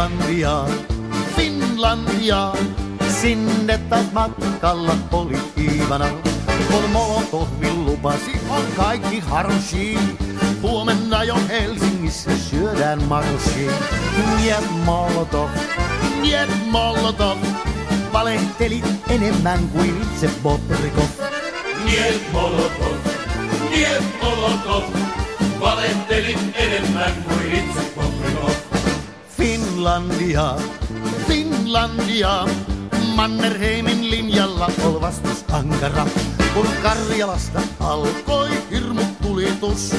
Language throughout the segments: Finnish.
Finlandiaan, Finlandiaan. Sinne taas matkalla oli Iivana. Kun Molotovin lupasi, on kaikki harshi. Huomenna jo Helsingissä syödään marshi. Niet Molotov, valehtelit enemmän kuin itse Bobrikov. Niet Molotov, valehtelit enemmän kuin itse Bobrikov. Finlandia, Finlandia, Mannerheimin linjalla ol vastus ankara. Kun Karjalasta alkoi hirmutulitus,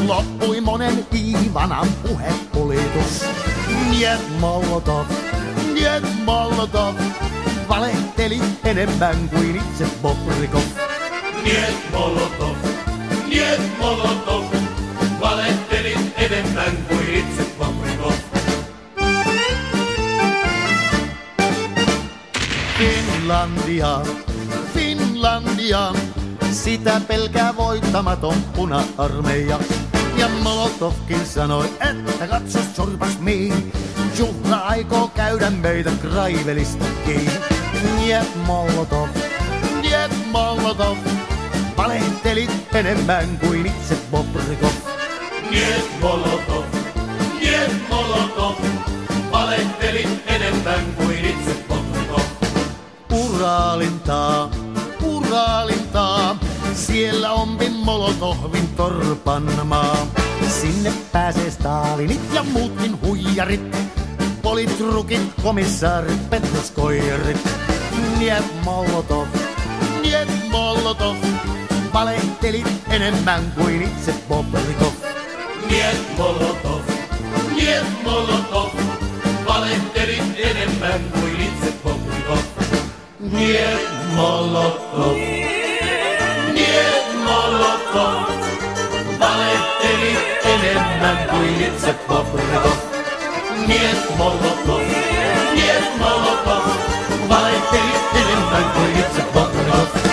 loppui monen Iivanan puhepolitus. Niet Molotov, valehtelit enemmän kuin itse Bobrikov. Niet Molotov, valehtelit enemmän kuin itse Bobrikov. Finlandia, Finlandia, sitä pelkää voittamaton puna-armeija. Ja Molotovkin sanoi, että katsos sorpas miin, juhla aikoo käydä meitä Kraivelista kiinni. Niet Molotov, valehtelit enemmän kuin itse Bobrikov. Niet Molotov, valehtelit enemmän kuin itse Bobrikov. Uraalintaa, siellä onkin Molotovin torpan maa. Sinne pääsee Stalinit ja muutkin huijarit, politrukit, komissaarit, petruskoijarit. Niet Molotov, valehtelit enemmän kuin itse Bobrikov. Niet Molotov, valehtelit enemmän kuin itse Bobrikov. Niet Molotov, valehtelit enemmän kuin itse Bobrikov. Niet Molotov, valehtelit enemmän kuin itse Bobrikov.